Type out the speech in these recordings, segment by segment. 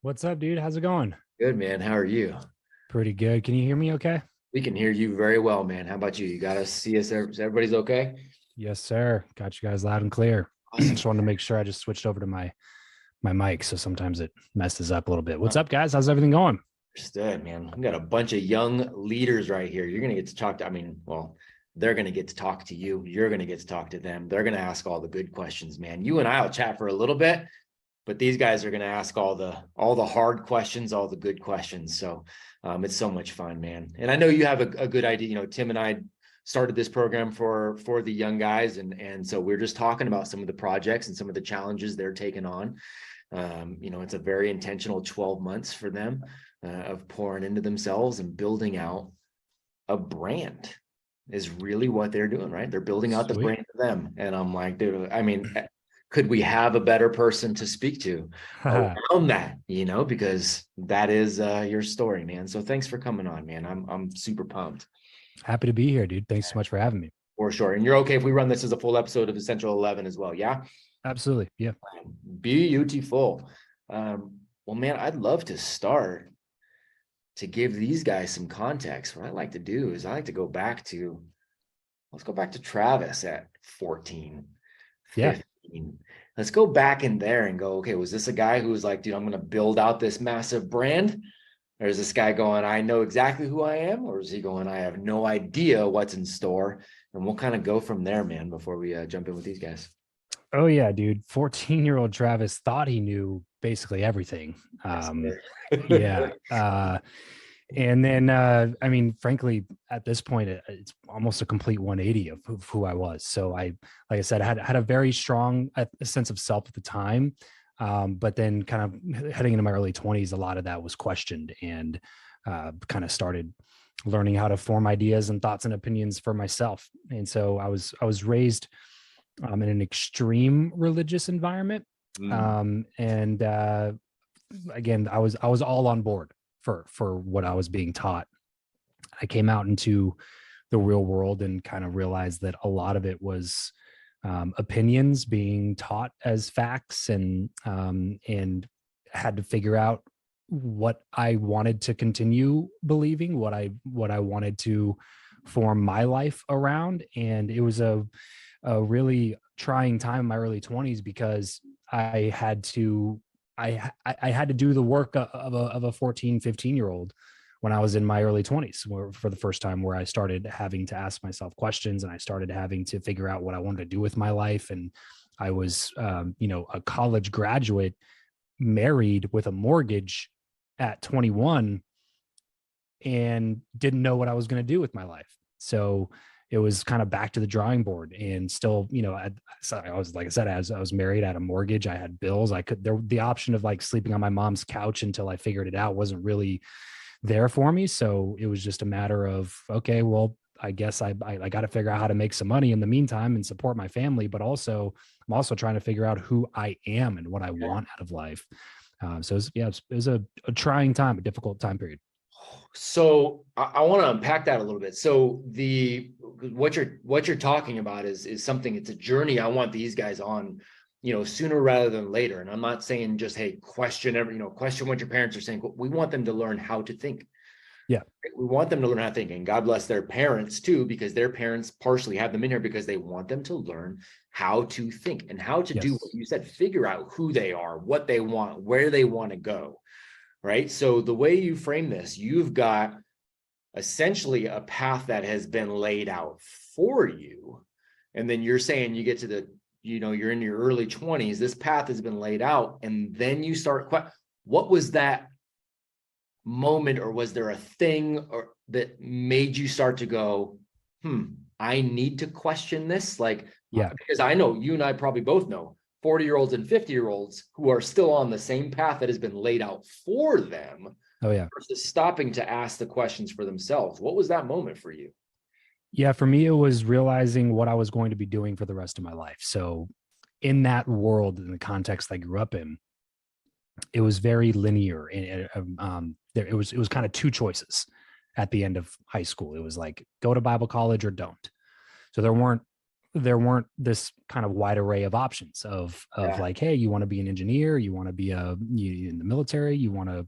What's up, dude? How's it going? Good, man. How are you? Pretty good. Can you hear me okay? We can hear you very well, man. How about you? You got to see us. Everybody's okay? Yes, sir. Got you guys loud and clear. Awesome. Just wanted to make sure I just switched over to my mic, so sometimes it messes up a little bit. What's up, guys? How's everything going? Understood, man. We got a bunch of young leaders right here. You're going to get to talk to, well, they're going to get to talk to you. You're going to get to talk to them. They're going to ask all the good questions, man. You and I will chat for a little bit, but these guys are going to ask all the hard questions, all the good questions. So it's so much fun, man. And I know you have a good idea. Tim and I started this program for the young guys, and so we're just talking about some of the projects and some of the challenges they're taking on. It's a very intentional 12 months for them of pouring into themselves and building out a brand is really what they're doing, right? They're building out the brand for them. And I'm like, dude, could we have a better person to speak to around that, because that is your story, man. So thanks for coming on, man. I'm super pumped. Happy to be here, dude. Thanks so much for having me. For sure. And you're okay if we run this as a full episode of Essential 11 as well, yeah? Absolutely. Yeah. Beautiful. Well, man, I'd love to start to give these guys some context. What I like to do is let's go back to Travis at 14, 15. Yeah. Let's go back in there and go, okay, was this a guy who was like, dude, I'm going to build out this massive brand? Or is this guy going, I know exactly who I am? Or is he going, I have no idea what's in store? And we'll kind of go from there, man, before we jump in with these guys. Oh, yeah, dude. 14-year-old Travis thought he knew basically everything. Yeah. And then, frankly, at this point, it's almost a complete 180 of who I was. So like I said, I had a very strong sense of self at the time. But then kind of heading into my early 20s, a lot of that was questioned and kind of started learning how to form ideas and thoughts and opinions for myself. And so I was raised in an extreme religious environment. And again, I was all on board for what I was being taught. I came out into the real world and kind of realized that a lot of it was opinions being taught as facts, and had to figure out what I wanted to continue believing, what I wanted to form my life around. And it was a really trying time in my early 20s because I had to do the work of a 14, 15-year-old when I was in my early 20s, for the first time, where I started having to ask myself questions and I started having to figure out what I wanted to do with my life. And I was, a college graduate, married with a mortgage at 21, and didn't know what I was going to do with my life. So it was kind of back to the drawing board, and still, I was, like I said, as I was married, I had a mortgage, I had bills. The option of like sleeping on my mom's couch until I figured it out wasn't really there for me. So it was just a matter of, okay, well, I guess I got to figure out how to make some money in the meantime and support my family. But also, I'm also trying to figure out who I am and what I want out of life. So it was a trying time, a difficult time period. So I want to unpack that a little bit. So what you're talking about is something, it's a journey I want these guys on, sooner rather than later. And I'm not saying just, hey, question what your parents are saying. We want them to learn how to think. Yeah. We want them to learn how to think, and God bless their parents too, because their parents partially have them in here because they want them to learn how to think and how to do what you said, figure out who they are, what they want, where they want to go. Right. So the way you frame this, you've got essentially a path that has been laid out for you. And then you're saying you get to you're in your early 20s, this path has been laid out. And then you start, what was that moment, or was there a thing that made you start to go, I need to question this? Because I know you and I probably both know 40-year-olds and 50-year-olds who are still on the same path that has been laid out for them. Oh, yeah. Versus stopping to ask the questions for themselves. What was that moment for you? Yeah, for me, it was realizing what I was going to be doing for the rest of my life. So in that world, in the context I grew up in, it was very linear. And it was kind of two choices at the end of high school. It was like, go to Bible college or don't. So there weren't there weren't this kind of wide array of options of like, hey, you want to be an engineer, you want to be in the military, you want to,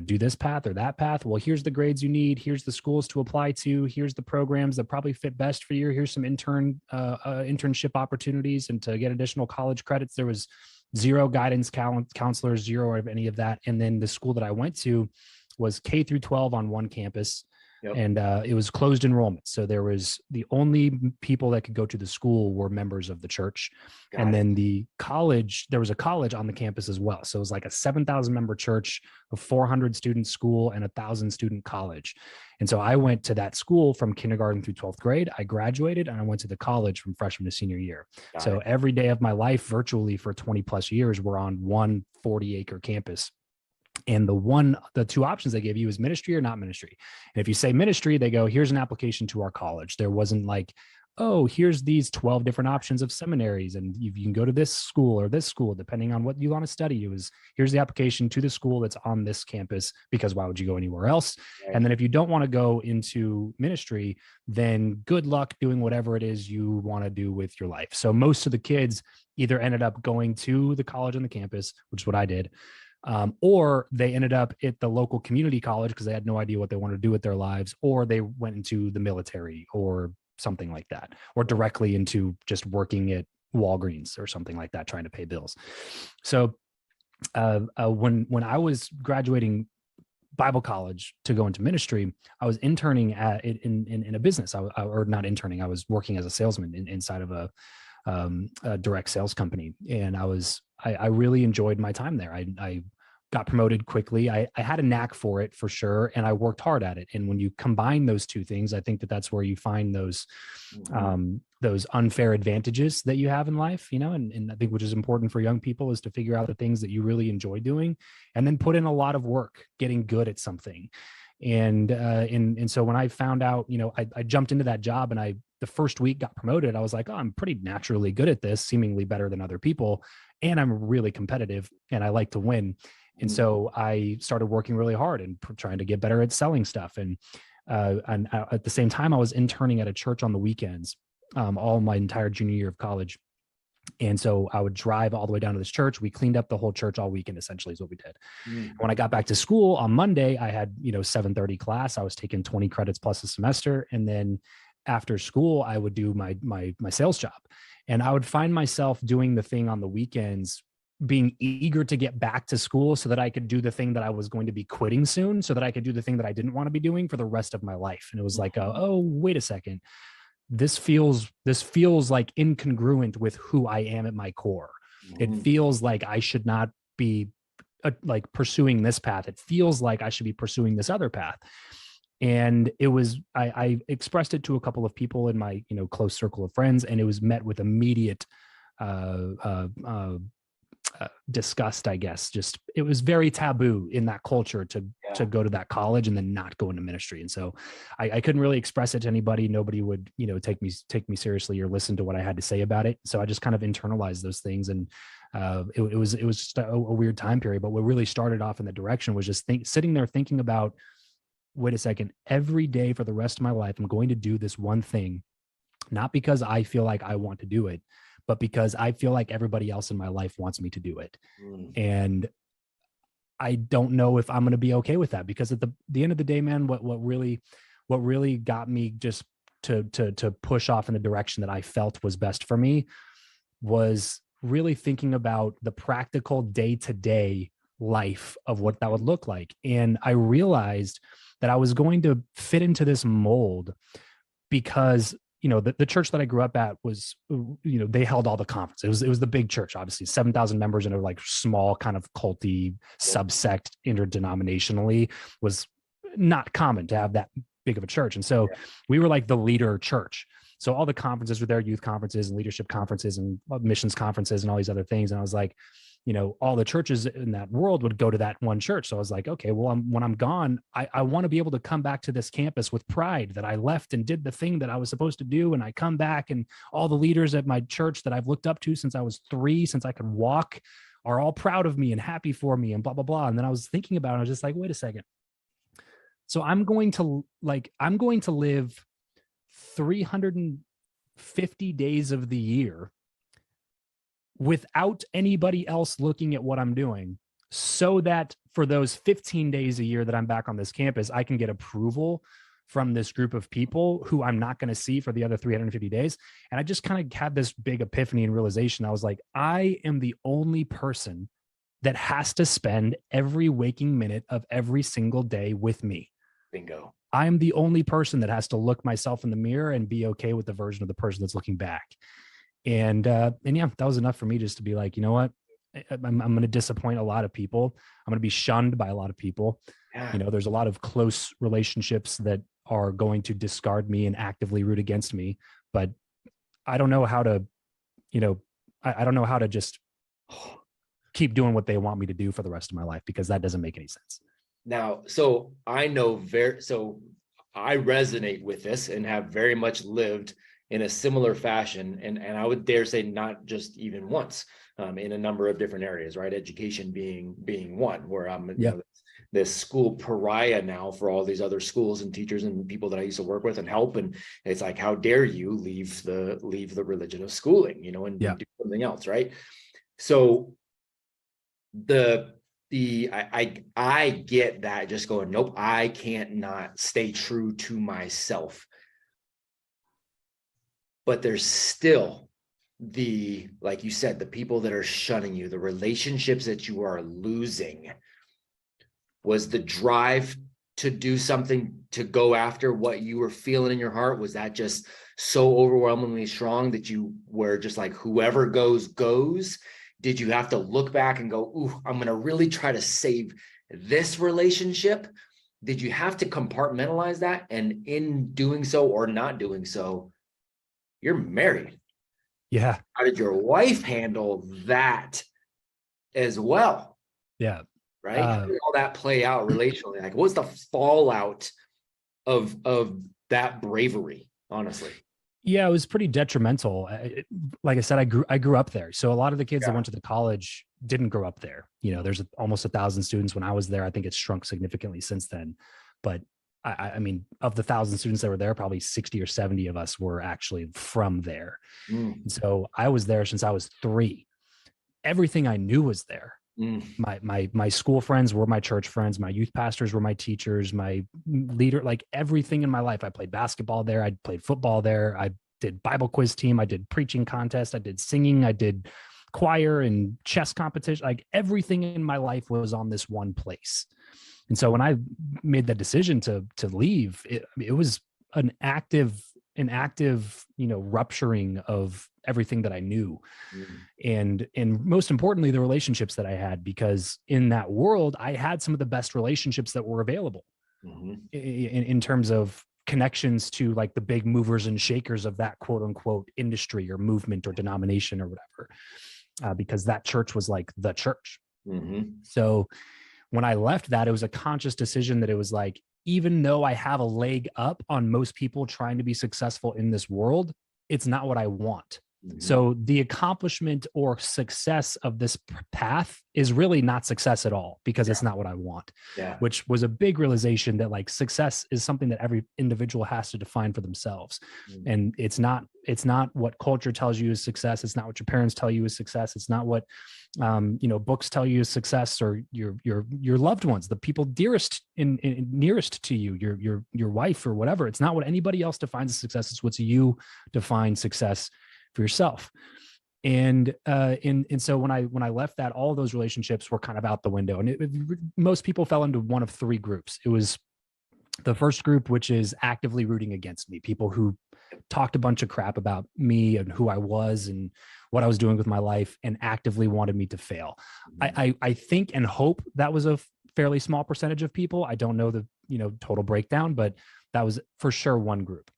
do this path or that path. Well, here's the grades you need. Here's the schools to apply to. Here's the programs that probably fit best for you. Here's some internship opportunities and to get additional college credits. There was zero guidance counselors, zero of any of that. And then the school that I went to was K through 12 on one campus. Yep. And it was closed enrollment. So there was the only people that could go to the school were members of the church. And then the college, there was a college on the campus as well. So it was like a 7,000 member church, a 400 student school, and 1,000 student college. And so I went to that school from kindergarten through 12th grade. I graduated and I went to the college from freshman to senior year. So every day of my life virtually for 20 plus years, we're on one 40-acre campus. And the two options they give you is ministry or not ministry. And if you say ministry, they go, here's an application to our college. There wasn't like, oh, here's these 12 different options of seminaries. And you can go to this school or this school, depending on what you want to study. It was, here's the application to the school that's on this campus, because why would you go anywhere else? Right. And then if you don't want to go into ministry, then good luck doing whatever it is you want to do with your life. So most of the kids either ended up going to the college on the campus, which is what I did, or they ended up at the local community college because they had no idea what they wanted to do with their lives, or they went into the military or something like that, or directly into just working at Walgreens or something like that, trying to pay bills. So when I was graduating Bible college to go into ministry, I was interning in a business. Or not interning, I was working as a salesman inside of a direct sales company. And I really enjoyed my time there. I got promoted quickly. I had a knack for it for sure. And I worked hard at it. And when you combine those two things, I think that's where you find those unfair advantages that you have in life, and I think which is important for young people is to figure out the things that you really enjoy doing and then put in a lot of work, getting good at something. And so when I found out, I jumped into that job and the first week got promoted. I was like, oh, I'm pretty naturally good at this, seemingly better than other people. And I'm really competitive and I like to win. And so I started working really hard and trying to get better at selling stuff. And at the same time, I was interning at a church on the weekends, all my entire junior year of college. And so I would drive all the way down to this church. We cleaned up the whole church all weekend, essentially is what we did. When I got back to school on Monday, I had, 7:30 class. I was taking 20 credits plus a semester. And then after school, I would do my sales job. And I would find myself doing the thing on the weekends, being eager to get back to school so that I could do the thing that I was going to be quitting soon, so that I could do the thing that I didn't want to be doing for the rest of my life. And it was like, oh, wait a second. This feels like incongruent with who I am at my core. It feels like I should not be like pursuing this path. It feels like I should be pursuing this other path. And it was, I expressed it to a couple of people in my, close circle of friends, and it was met with immediate disgust, I guess. Just, it was very taboo in that culture to go to that college and then not go into ministry. And so I couldn't really express it to anybody. Nobody would, take me seriously or listen to what I had to say about it. So I just kind of internalized those things. And it was just a weird time period. But what really started off in the direction was just sitting there thinking about, wait a second, every day for the rest of my life, I'm going to do this one thing, not because I feel like I want to do it, but because I feel like everybody else in my life wants me to do it. And I don't know if I'm going to be okay with that, because at the end of the day, man, what really got me just to push off in the direction that I felt was best for me was really thinking about the practical day-to-day life of what that would look like. And I realized that I was going to fit into this mold because the church that I grew up at was, they held all the conferences. It was the big church, obviously 7,000 members in a like small kind of culty subsect interdenominationally was not common to have that big of a church. And so we were like the leader church. So all the conferences were there, youth conferences and leadership conferences and missions conferences and all these other things. And I was like, all the churches in that world would go to that one church. So I was like, okay, well, when I'm gone, I want to be able to come back to this campus with pride that I left and did the thing that I was supposed to do. And I come back and all the leaders at my church that I've looked up to since I was 3, since I could walk, are all proud of me and happy for me and blah, blah, blah. And then I was thinking about it. I was just like, wait a second. So I'm going to live 300 50 days of the year without anybody else looking at what I'm doing, so that for those 15 days a year that I'm back on this campus, I can get approval from this group of people who I'm not going to see for the other 350 days. And I just kind of had this big epiphany and realization. I was like, I am the only person that has to spend every waking minute of every single day with me. Bingo. I'm the only person that has to look myself in the mirror and be okay with the version of the person that's looking back. And yeah, that was enough for me just to be like, you know what? I'm going to disappoint a lot of people. I'm going to be shunned by a lot of people. Yeah. You know, there's a lot of close relationships that are going to discard me and actively root against me. But I don't know how to, you know, I don't know how to just keep doing what they want me to do for the rest of my life, because that doesn't make any sense. Now, so I know so I resonate with this and have very much lived in a similar fashion. And I would dare say not just even once, in a number of different areas, right? Education being one, where I'm you know, this school pariah now for all these other schools and teachers and people that I used to work with and help. And it's like, how dare you leave the religion of schooling, you know, and do something else, right? So I get that, just going, nope, I can't not stay true to myself. But there's still like you said, the people that are shunning you, the relationships that you are losing. Was the drive to do something, to go after what you were feeling in your heart? Was that just so overwhelmingly strong that you were just like, whoever goes? Did you have to look back and go, ooh, I'm going to really try to save this relationship? Did you have to compartmentalize that? And in doing so or not doing so, you're married. Yeah. How did your wife handle that as well? Yeah. Right? How did all that play out relationally? Like, what's the fallout of that bravery, honestly? Yeah, it was pretty detrimental. Like I said, I grew up there. So a lot of the kids that went to the college didn't grow up there. You know, there's almost 1,000 students when I was there. I think it's shrunk significantly since then. But I mean, of the 1,000 students that were there, probably 60 or 70 of us were actually from there. And so I was there since I was 3. Everything I knew was there. My school friends were my church friends. My youth pastors were my teachers, my leader, like everything in my life. I played basketball there. I played football there. I did Bible quiz team. I did preaching contest. I did singing. I did choir and chess competition. Like everything in my life was on this one place. And so when I made that decision to leave, it was an active, you know, rupturing of everything that I knew. And most importantly, the relationships that I had, because in that world, I had some of the best relationships that were available in terms of connections to like the big movers and shakers of that quote unquote industry or movement or denomination or whatever, because that church was like the church. So when I left that, it was a conscious decision that it was like, even though I have a leg up on most people trying to be successful in this world, it's not what I want. So the accomplishment or success of this path is really not success at all, because it's not what I want, which was a big realization that like success is something that every individual has to define for themselves. And it's not what culture tells you is success. It's not what your parents tell you is success. It's not what, you know, books tell you is success, or your loved ones, the people dearest and nearest to you, your wife or whatever. It's not what anybody else defines as success. It's what you define success for yourself. And so when I left that, all of those relationships were kind of out the window. And most people fell into one of 3 groups. It was the first group, which is actively rooting against me, people who talked a bunch of crap about me and who I was and what I was doing with my life and actively wanted me to fail. I think and hope that was a fairly small percentage of people. I don't know the, you know, total breakdown, but that was for sure one group.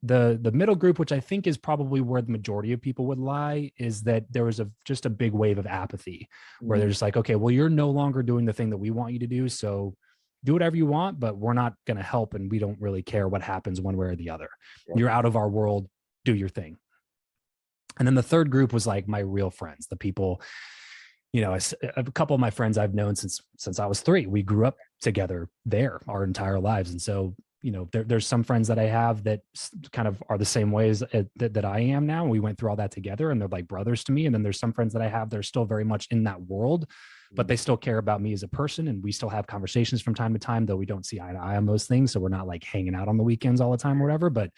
The middle group, which I think is probably where the majority of people would lie, is that there was just a big wave of apathy where they're just like, okay, well, you're no longer doing the thing that we want you to do. So do whatever you want, but we're not going to help. And we don't really care what happens one way or the other. You're out of our world. Do your thing. And then the third group was like my real friends, the people, you know, a couple of my friends I've known since I was 3. We grew up together there our entire lives. And so there's some friends that I have that kind of are the same ways that I am now. We went through all that together, and they're like brothers to me. And then there's some friends that I have that are still very much in that world, but they still care about me as a person. And we still have conversations from time to time, though we don't see eye to eye on those things. So we're not like hanging out on the weekends all the time or whatever. But,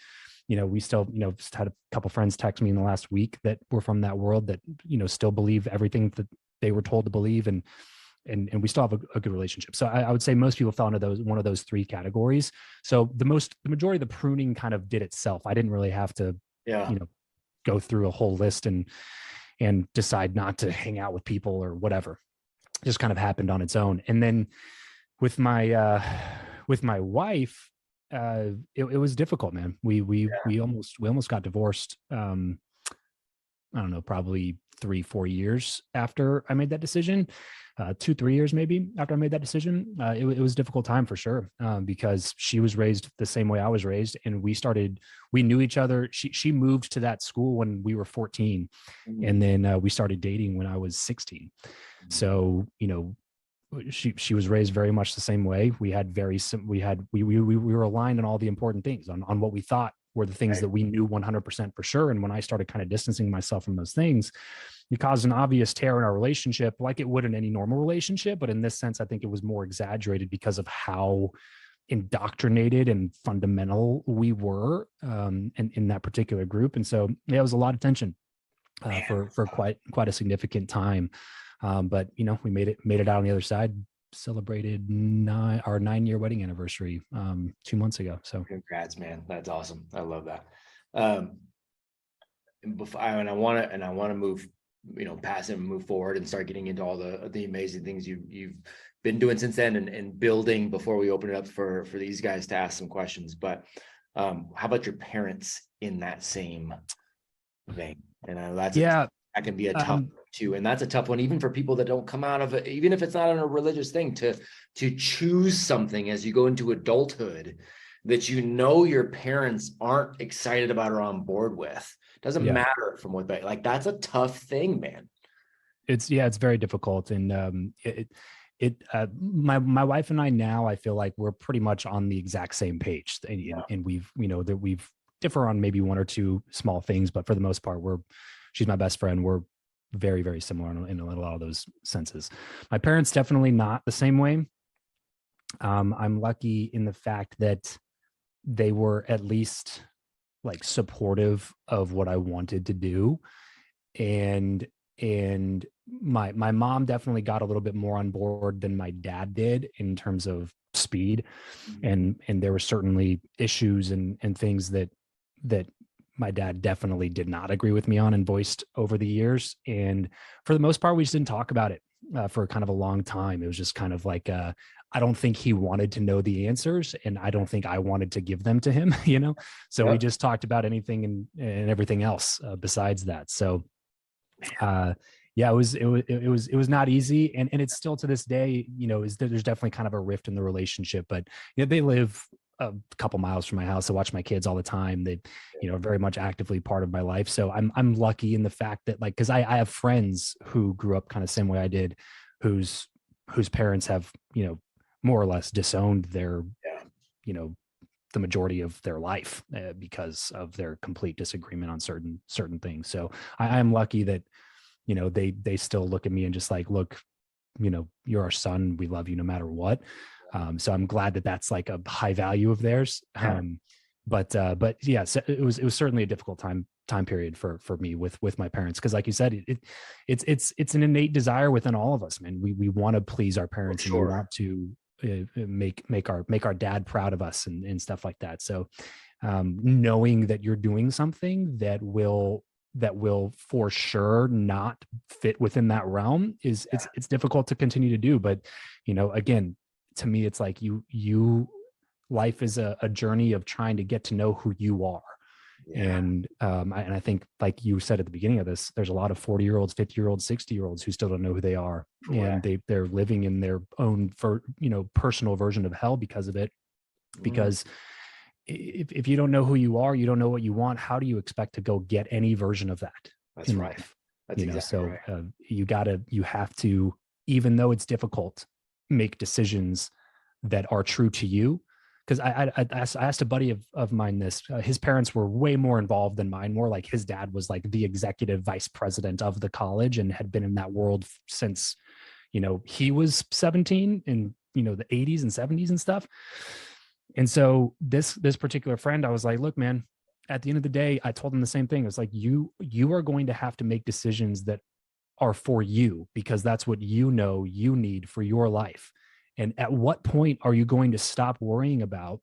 we still, just had a couple friends text me in the last week that were from that world that, still believe everything that they were told to believe. And we still have a good relationship. So I would say most people fell into one of those three categories. So the majority of the pruning kind of did itself. I didn't really have to, go through a whole list and decide not to hang out with people or whatever. It just kind of happened on its own. And then with my wife, it was difficult, man. We almost got divorced. I don't know, probably 3-4 years after I made that decision, 2-3 years maybe after I made that decision. It was a difficult time for sure, because she was raised the same way I was raised, and we knew each other. She moved to that school when we were 14, and then we started dating when I was 16. So, she was raised very much the same way. We were aligned on all the important things, on what we thought were the things that we knew 100% for sure. And when I started kind of distancing myself from those things, it caused an obvious tear in our relationship, like it would in any normal relationship. But in this sense, I think it was more exaggerated because of how indoctrinated and fundamental we were in that particular group. And so it was a lot of tension for quite a significant time. But we made it out on the other side. Celebrated our 9-year wedding anniversary 2 months ago. So congrats, man. That's awesome. I love that. And I want to move, past it and move forward and start getting into all the amazing things you've been doing since then and building before we open it up for these guys to ask some questions. But how about your parents in that same vein? And I know that can be a tough too. And that's a tough one, even for people that don't come out of it, even if it's not a religious thing, to choose something as you go into adulthood that your parents aren't excited about or on board with. Doesn't matter from what that's a tough thing, man. It's very difficult. And my wife and I now, I feel like we're pretty much on the exact same page. And we've differ on maybe one or two small things, but for the most part, she's my best friend. We're very, very similar in a lot of those senses. My parents definitely not the same way. I'm lucky in the fact that they were at least like supportive of what I wanted to do. And my mom definitely got a little bit more on board than my dad did in terms of speed. And there were certainly issues and things that my dad definitely did not agree with me on and voiced over the years. And for the most part, we just didn't talk about it for kind of a long time. It was just kind of like, I don't think he wanted to know the answers, and I don't think I wanted to give them to him, So we just talked about anything and everything else besides that. So, it was not easy. And it's still to this day, there's definitely kind of a rift in the relationship, but they live a couple miles from my house. I watch my kids all the time. They, are very much actively part of my life. So I'm lucky in the fact that cause I have friends who grew up kind of same way I did, whose parents have, more or less disowned their, the majority of their life because of their complete disagreement on certain things. So I'm lucky that, they still look at me and just like, look, you're our son. We love you no matter what. So I'm glad that that's like a high value of theirs. But yeah, so it was certainly a difficult time period for me with my parents. Cause like you said, it's an innate desire within all of us, man. We want to please our parents and we want to make our dad proud of us and stuff like that. So knowing that you're doing something that will for sure not fit within that realm it's difficult to continue to do. But again, to me, it's like life is a journey of trying to get to know who you are. And I think, like you said at the beginning of this, there's a lot of 40-year-olds, 50-year-olds, 60-year-olds who still don't know who they are. Correct. And they're living in their own personal version of hell because of it. Because if you don't know who you are, you don't know what you want, how do you expect to go get any version of that in life? That's exactly right. You have to, even though it's difficult, make decisions that are true to you because I asked a buddy of mine this. His parents were way more involved than mine. More like his dad was like the executive vice president of the college and had been in that world since, he was 17 in, the 80s and 70s and stuff. And so this particular friend, I was like, look, man, at the end of the day, I told him the same thing. It was like, you are going to have to make decisions that are for you, because that's what you need for your life. And at what point are you going to stop worrying about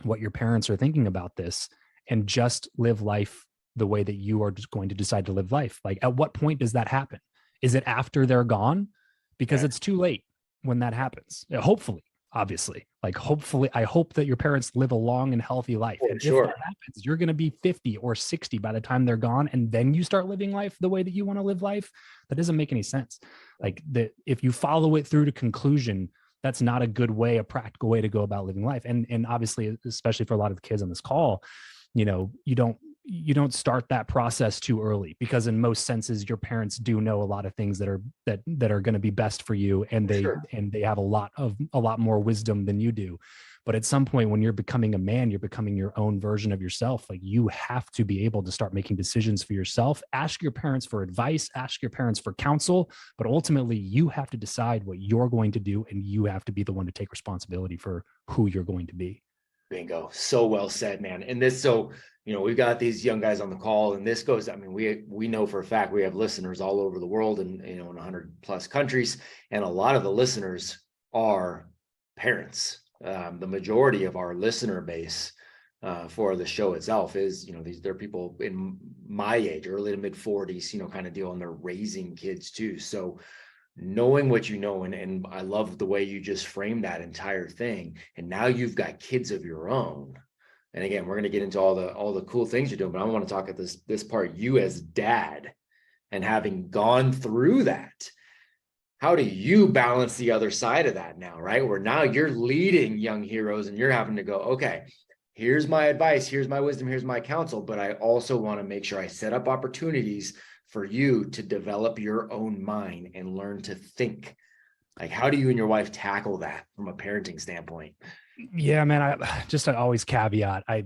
what your parents are thinking about this and just live life the way that you are just going to decide to live life? Like, at what point does that happen? Is it after they're gone? Because it's too late when that happens. Hopefully, obviously, hopefully, I hope that your parents live a long and healthy life. And if that happens, you're going to be 50 or 60 by the time they're gone. And then you start living life the way that you want to live life. That doesn't make any sense. If you follow it through to conclusion, that's not a good way, a practical way to go about living life. And obviously, especially for a lot of the kids on this call, you don't start that process too early, because in most senses, your parents do know a lot of things that are going to be best for you. And they have a lot more wisdom than you do. But at some point, when you're becoming a man, you're becoming your own version of yourself. Like, you have to be able to start making decisions for yourself. Ask your parents for advice, ask your parents for counsel, but ultimately you have to decide what you're going to do. And you have to be the one to take responsibility for who you're going to be. Bingo. So well said, man. And this, we've got these young guys on the call, and this goes, we know for a fact we have listeners all over the world and, in 100 plus countries. And a lot of the listeners are parents. The majority of our listener base for the show itself is, they're people in my age, early to mid 40s, kind of deal, and they're raising kids too. So knowing what you know, and I love the way you just framed that entire thing. And now you've got kids of your own. And again, we're going to get into all the cool things you're doing, but I want to talk at this part, you as dad, and having gone through that. How do you balance the other side of that now, right? Where now you're leading young heroes and you're having to go, okay, here's my advice, here's my wisdom, here's my counsel, but I also want to make sure I set up opportunities for you to develop your own mind and learn to think. Like, how do you and your wife tackle that from a parenting standpoint? Yeah, man, I always caveat, I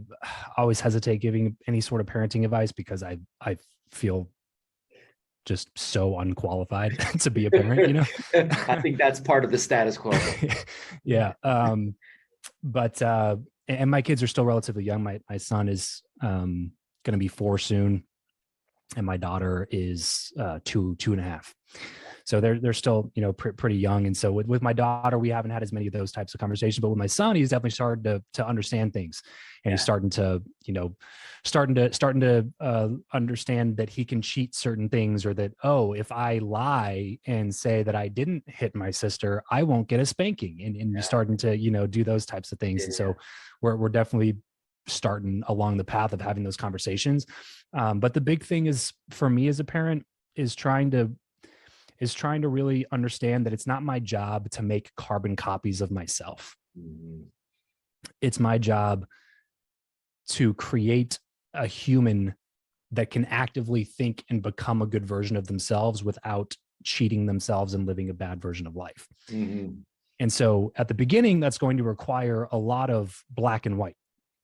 always hesitate giving any sort of parenting advice because I feel just so unqualified to be a parent, I think that's part of the status quo. Yeah. But and my kids are still relatively young. My son is going to be 4 soon, and my daughter is 2.5. So they're still, pretty young. And so with my daughter, we haven't had as many of those types of conversations, but with my son, he's definitely started to understand things, and he's starting to understand that he can cheat certain things, or that, if I lie and say that I didn't hit my sister, I won't get a spanking, and you're starting to, do those types of things. And so we're definitely starting along the path of having those conversations. But the big thing is, for me as a parent, is trying to really understand that it's not my job to make carbon copies of myself. Mm-hmm. It's my job to create a human that can actively think and become a good version of themselves without cheating themselves and living a bad version of life. Mm-hmm. And so at the beginning, that's going to require a lot of black and white.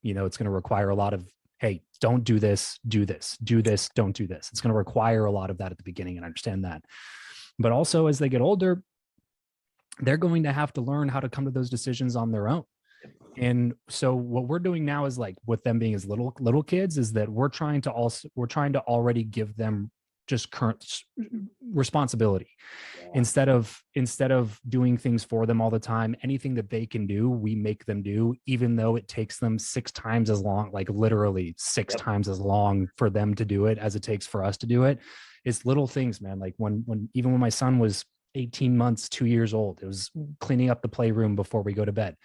It's going to require a lot of, hey, don't do this, do this, do this, don't do this. It's going to require a lot of that at the beginning, and I understand that. But also, as they get older, they're going to have to learn how to come to those decisions on their own. And so what we're doing now is, like, with them being as little kids, is that we're trying to already give them just current responsibility. Instead of doing things for them all the time, anything that they can do, we make them do, even though it takes them 6 times as long, like literally 6 times as long for them to do it as it takes for us to do it. It's little things, man. Like when my son was 18 months, 2 years old, it was cleaning up the playroom before we go to bed.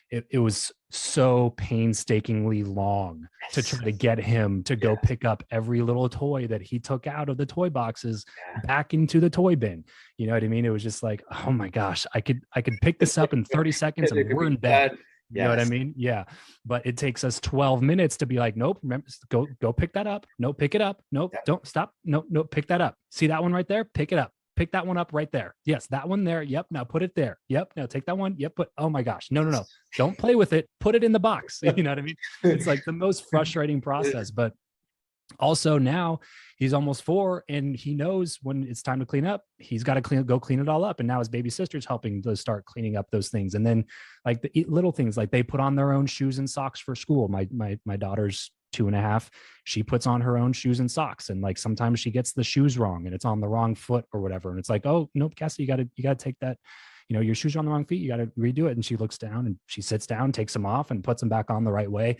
It was so painstakingly long to try to get him to go pick up every little toy that he took out of the toy boxes back into the toy bin. You know what I mean? It was just like, oh my gosh, I could pick this up in 30 seconds and we're in bed. You know what I mean? Yeah. But it takes us 12 minutes to be like, nope, remember, go pick that up. Nope, pick it up. Nope, don't stop. Nope, pick that up. See that one right there? Pick it up. pick that one up right there. Yes, that one there. Yep. Now put it there. Yep. Now take that one. Yep. But oh my gosh, no. Don't play with it. Put it in the box. You know what I mean? It's like the most frustrating process. But also now he's almost 4 and he knows when it's time to clean up, he's got to go clean it all up. And now his baby sister's helping to start cleaning up those things. And then like the little things, like they put on their own shoes and socks for school. My daughter's 2.5. She puts on her own shoes and socks. And like, sometimes she gets the shoes wrong and it's on the wrong foot or whatever. And it's like, oh, nope, Cassie, you gotta take that, your shoes are on the wrong feet. You got to redo it. And she looks down and she sits down, takes them off and puts them back on the right way.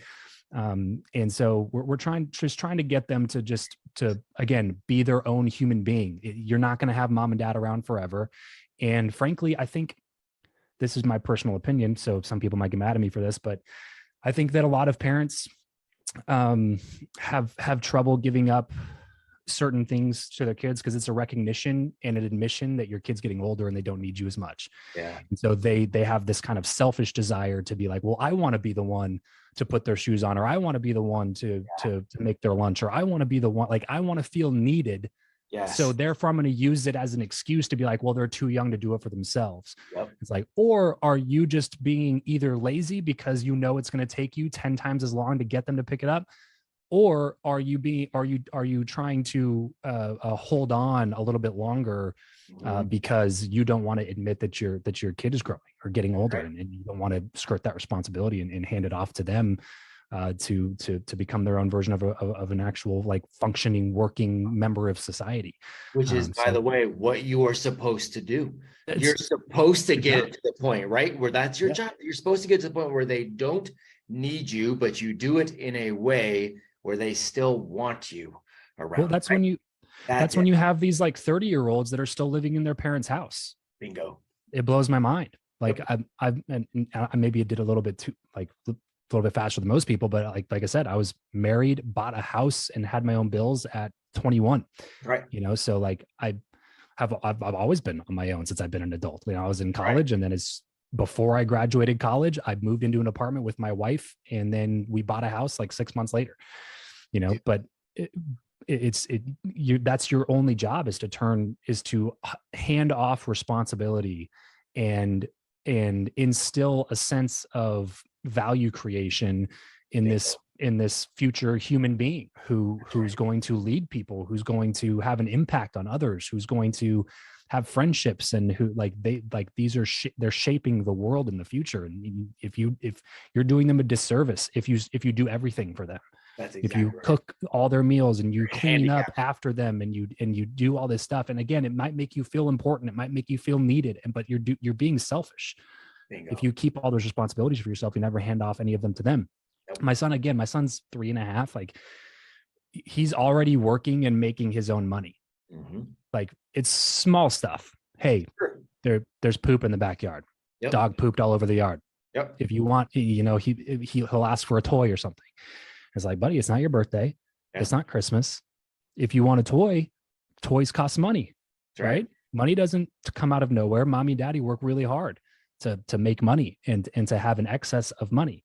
And so we're trying to get them to again, be their own human being. You're not going to have mom and dad around forever. And frankly, I think this is my personal opinion. So some people might get mad at me for this, but I think that a lot of parents, have trouble giving up certain things to their kids because it's a recognition and an admission that your kid's getting older and they don't need you as much. Yeah. And so they have this kind of selfish desire to be like, well, I want to be the one to put their shoes on, or I want to be the one to make their lunch, or I want to be the one, like, I want to feel needed. Yes. So therefore I'm going to use it as an excuse to be like, well, they're too young to do it for themselves. Yep. It's like, or are you just being either lazy because you know it's going to take you 10 times as long to get them to pick it up? Or are you trying to hold on a little bit longer because you don't want to admit that your kid is growing or getting older, and you don't want to skirt that responsibility and hand it off to them to become their own version of an actual like functioning, working member of society. Which is, by the way, what you are supposed to do. You're supposed to get it to the point, right? Where that's your job. You're supposed to get to the point where they don't need you, but you do it in a way where they still want you around. Well, that's right? when you have these like 30-year-olds that are still living in their parents' house. Bingo. It blows my mind. Like I maybe it did a little bit too, like a little bit faster than most people, but like I said, I was married, bought a house, and had my own bills at 21. Right. So like I've always been on my own since I've been an adult. I was in college, and then before I graduated college, I moved into an apartment with my wife, and then we bought a house like 6 months later. But that's your only job, is to hand off responsibility and instill a sense of value creation in this future human being who's going to lead people, who's going to have an impact on others, who's going to have friendships, and who they're shaping the world in the future. And if you're doing them a disservice if you do everything for them. That's exactly if you cook all their meals and you clean up after them and you do all this stuff. And again, it might make you feel important. It might make you feel needed. But you're being selfish. Bingo. If you keep all those responsibilities for yourself, you never hand off any of them to them. Nope. My son's 3.5. Like, he's already working and making his own money. Mm-hmm. Like, it's small stuff. Hey, there's poop in the backyard. Yep. Dog pooped all over the yard. Yep. If you want, he'll ask for a toy or something. It's like, buddy, it's not your birthday. Yeah. It's not Christmas. If you want a toy, toys cost money, right? Money doesn't come out of nowhere. Mommy and daddy work really hard to make money and to have an excess of money.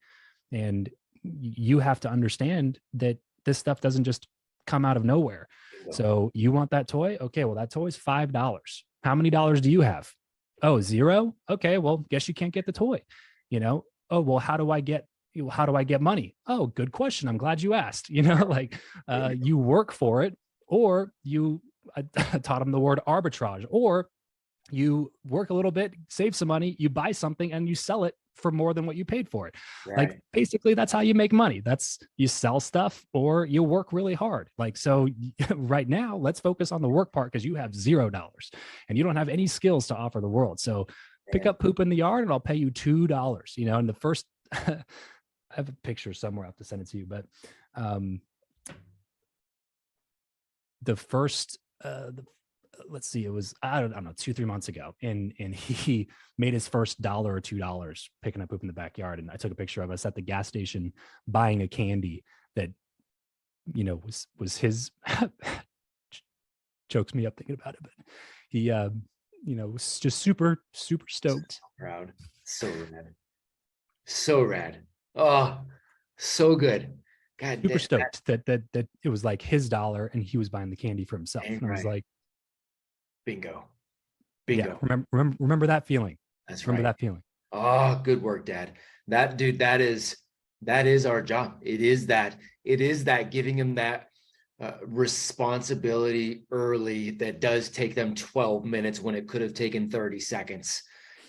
And you have to understand that this stuff doesn't just come out of nowhere. Yeah. So you want that toy? Okay, well, that toy is $5. How many dollars do you have? Oh, 0? Okay, well, guess you can't get the toy. Oh, well, how do I get money? Oh, good question. I'm glad you asked. You work for it, or I taught him the word arbitrage, or you work a little bit, save some money, you buy something and you sell it for more than what you paid for it. Right. Like, basically that's how you make money. That's, you sell stuff or you work really hard. Like, so right now let's focus on the work part, because you have $0 and you don't have any skills to offer the world. So pick up poop in the yard and I'll pay you $2. And the first, I have a picture somewhere. I have to send it to you, but the first, let's see, it was, I don't know, 2-3 months ago. And he made his first $1 or $2 picking up poop in the backyard. And I took a picture of us at the gas station buying a candy that, was his, chokes me up thinking about it, but he, was just super, super stoked. So proud. So rad. Oh, so good. God, super stoked that it was like his $1 and he was buying the candy for himself. And I was like, bingo. Bingo. Remember that feeling. That's Remember right. that feeling. Oh, good work, Dad. That dude, that is our job. It is that giving him that responsibility early that does take them 12 minutes when it could have taken 30 seconds.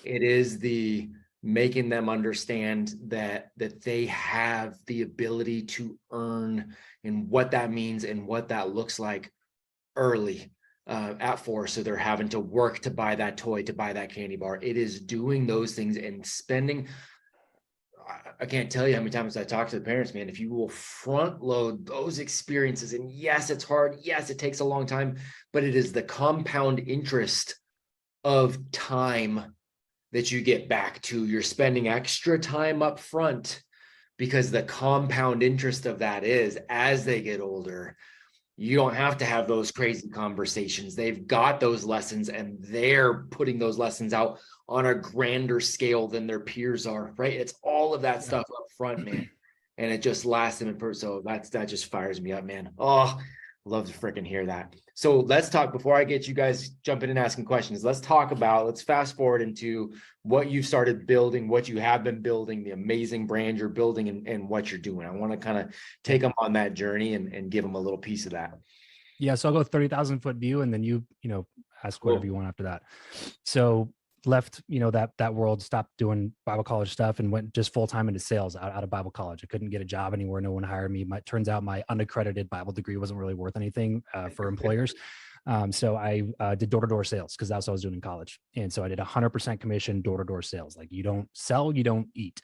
It is the making them understand that they have the ability to earn and what that means and what that looks like early at 4. So they're having to work to buy that toy, to buy that candy bar. It is doing those things and spending. I can't tell you how many times I talk to the parents, man. If you will front load those experiences, and yes, it's hard. Yes, it takes a long time, but it is the compound interest of time that you get back to. You're spending extra time up front because the compound interest of that is as they get older, you don't have to have those crazy conversations. They've got those lessons and they're putting those lessons out on a grander scale than their peers are, right? It's all of that stuff up front, man. And it just lasts them in person. So that just fires me up, man. Oh, love to freaking hear that. So let's talk, before I get you guys jumping and asking questions, let's fast forward into what you've started building, what you have been building, the amazing brand you're building, and what you're doing. I want to kind of take them on that journey and give them a little piece of that. Yeah. So I'll go 30,000 foot view, and then you ask whatever you want after that. So left, that world, stopped doing Bible college stuff and went just full-time into sales out of Bible college. I couldn't get a job anywhere. No one hired me. Turns out my unaccredited Bible degree wasn't really worth anything for employers. So I did door-to-door sales because that's what I was doing in college. And so I did 100% commission door-to-door sales. Like, you don't sell, you don't eat.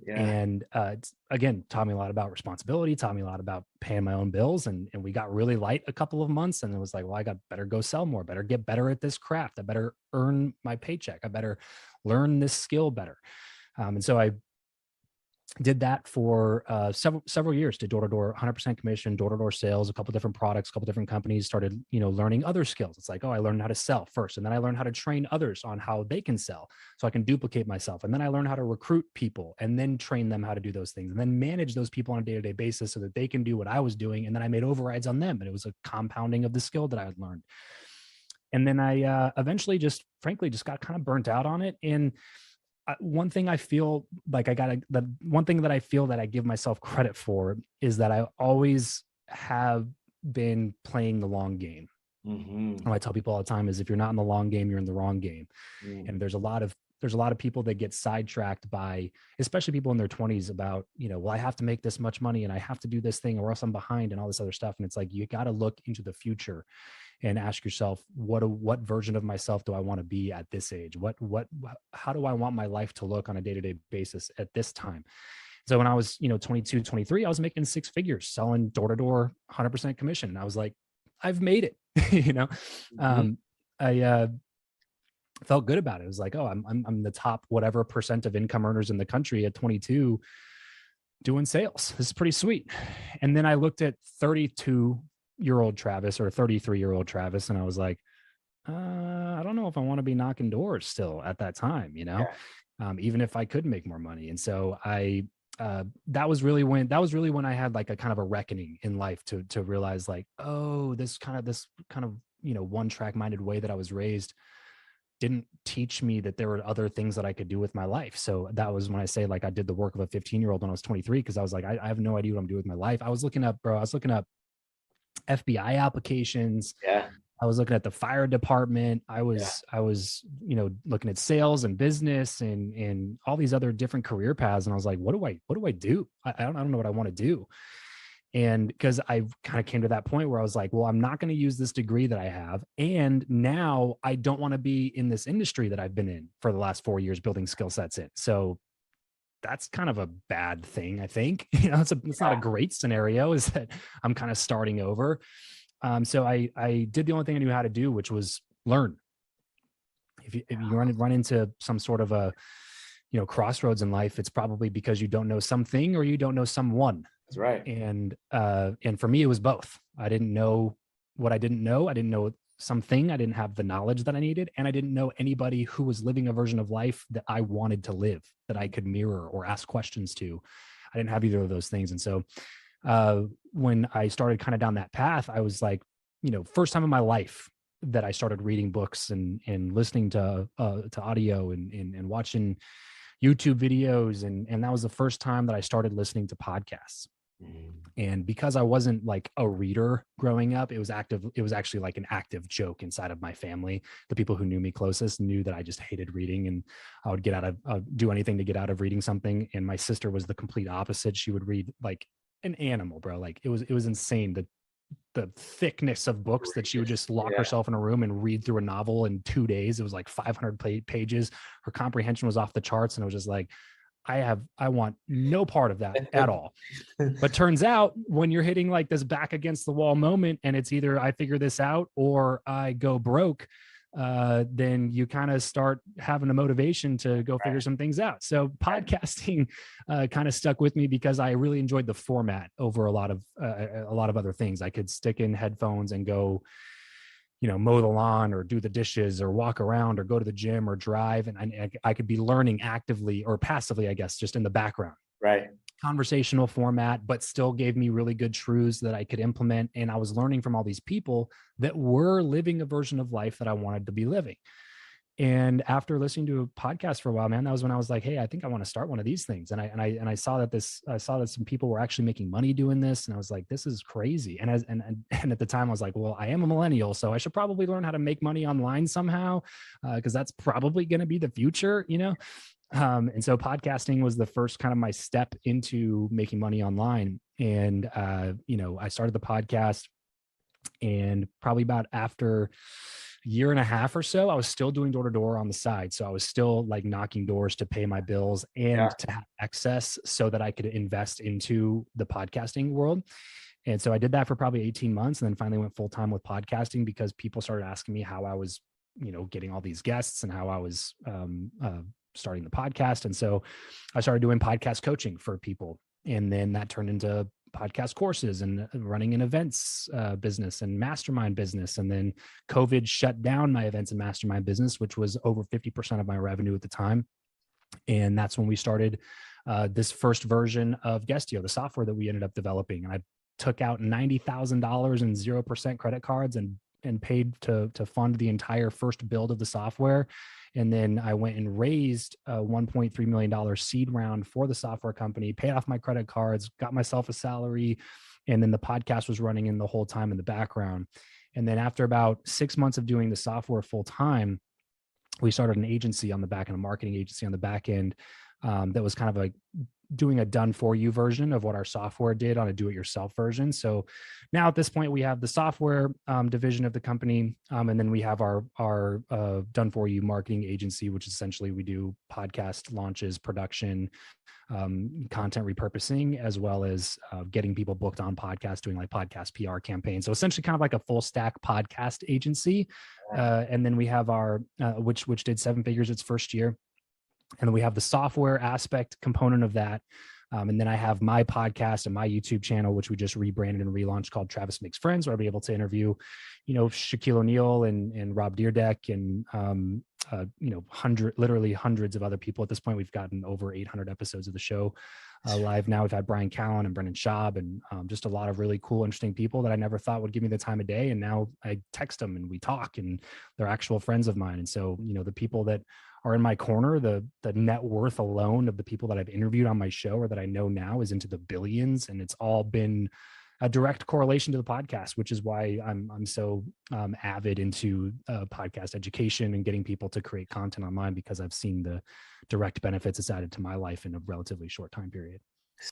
Yeah. And again, taught me a lot about responsibility, taught me a lot about paying my own bills. And we got really light a couple of months, and it was like, well, I got better go sell more, better get better at this craft. I better earn my paycheck. I better learn this skill better. And so I did that for several years, did door-to-door, 100% commission, door-to-door sales, a couple different products, a couple different companies, started, learning other skills. It's like, oh, I learned how to sell first. And then I learned how to train others on how they can sell so I can duplicate myself. And then I learned how to recruit people and then train them how to do those things and then manage those people on a day-to-day basis so that they can do what I was doing. And then I made overrides on them. And it was a compounding of the skill that I had learned. And then I eventually just got kind of burnt out on it. And one thing I feel like one thing that I feel that I give myself credit for is that I always have been playing the long game. Mm-hmm. What I tell people all the time is, if you're not in the long game, you're in the wrong game. Mm. And there's a lot of people that get sidetracked by, especially people in their 20s, about, well, I have to make this much money and I have to do this thing or else I'm behind and all this other stuff. And it's like, you got to look into the future and ask yourself, what version of myself do I want to be at this age? How do I want my life to look on a day-to-day basis at this time? So when I was, 22, 23, I was making 6 figures selling door-to-door 100% commission. And I was like, I've made it, Mm-hmm. I felt good about it. It was like, oh, I'm the top whatever percent of income earners in the country at 22 doing sales. This is pretty sweet. And then I looked at 32-year-old Travis or 33-year-old Travis, and I was like, I don't know if I want to be knocking doors still at that time, Yeah. Even if I could make more money. And so that was really when I had like a kind of a reckoning in life to realize, like, oh, this kind of one-track minded way that I was raised didn't teach me that there were other things that I could do with my life. So that was when I say, like, I did the work of a 15-year-old when I was 23, because I was like, I have no idea what I'm doing with my life. I was looking up FBI applications. Yeah. I was looking at the fire department. I was looking at sales and business and all these other different career paths. And I was like, what do I do? I don't know what I want to do. And because I kind of came to that point where I was like, well, I'm not going to use this degree that I have. And now I don't want to be in this industry that I've been in for the last 4 years building skill sets in. So that's kind of a bad thing, I think. It's not a great scenario, is that I'm kind of starting over. So I did the only thing I knew how to do, which was learn. If you run into some sort of a, crossroads in life, it's probably because you don't know something or you don't know someone. That's right. And for me, it was both. I didn't know what I didn't know. I didn't know something. I didn't have the knowledge that I needed. And I didn't know anybody who was living a version of life that I wanted to live, that I could mirror or ask questions to. I didn't have either of those things. And so when I started kind of down that path, I was like, first time in my life, that I started reading books and listening to audio and watching YouTube videos. And that was the first time that I started listening to podcasts. And because I wasn't like a reader growing up, it was actually like an active joke inside of my family. The people who knew me closest knew that I just hated reading, and I would do anything to get out of reading something. And my sister was the complete opposite. She would read like an animal, bro. Like it was insane. The thickness of books that she would just lock herself in a room and read through a novel in 2 days. It was like 500 pages. Her comprehension was off the charts. And it was just like, I want no part of that at all. But turns out when you're hitting like this back against the wall moment, and it's either I figure this out or I go broke, then you kind of start having a motivation to go figure some things out. So podcasting kind of stuck with me because I really enjoyed the format over a lot of other things. I could stick in headphones and go, mow the lawn or do the dishes or walk around or go to the gym or drive. And I could be learning actively or passively, I guess, just in the background. Right. Conversational format, but still gave me really good truths that I could implement. And I was learning from all these people that were living a version of life that I wanted to be living. And after listening to a podcast for a while, man, that was when I was like, hey, I think I want to start one of these things. And I saw that some people were actually making money doing this. And I was like, this is crazy. And at the time I was like, well, I am a millennial, so I should probably learn how to make money online somehow. Cause that's probably going to be the future, And so podcasting was the first kind of my step into making money online. And, I started the podcast, and probably about after year and a half or so, I was still doing door to door on the side. So I was still like knocking doors to pay my bills and to have excess so that I could invest into the podcasting world. And so I did that for probably 18 months, and then finally went full time with podcasting because people started asking me how I was, getting all these guests and how I was starting the podcast. And so I started doing podcast coaching for people. And then that turned into podcast courses and running an events business and mastermind business. And then COVID shut down my events and mastermind business, which was over 50% of my revenue at the time. And that's when we started this first version of Guestio, the software that we ended up developing. And I took out $90,000 in 0% credit cards and paid to fund the entire first build of the software. And then I went and raised a $1.3 million seed round for the software company, paid off my credit cards, got myself a salary. And then the podcast was running in the whole time in the background. And then after about 6 months of doing the software full time, we started an agency on the back end, a marketing agency on the back end that was kind of like doing a done for you version of what our software did on a do-it-yourself version. So now at this point, we have the software division of the company. And then we have our done for you marketing agency, which essentially we do podcast launches, production, content repurposing, as well as getting people booked on podcasts, doing like podcast PR campaigns. So essentially kind of like a full stack podcast agency. And then we have our, which did 7 figures its first year. And then we have the software aspect component of that. And then I have my podcast and my YouTube channel, which we just rebranded and relaunched, called Travis Makes Friends, where I'll be able to interview, Shaquille O'Neal and Rob Dyrdek and, literally hundreds of other people. At this point, we've gotten over 800 episodes of the show live now. We've had Brian Callen and Brendan Schaub and just a lot of really cool, interesting people that I never thought would give me the time of day. And now I text them and we talk, and they're actual friends of mine. And so, the people that are in my corner, the net worth alone of the people that I've interviewed on my show or that I know now is into the billions. And it's all been a direct correlation to the podcast, which is why I'm so avid into podcast education and getting people to create content online, because I've seen the direct benefits it's added to my life in a relatively short time period.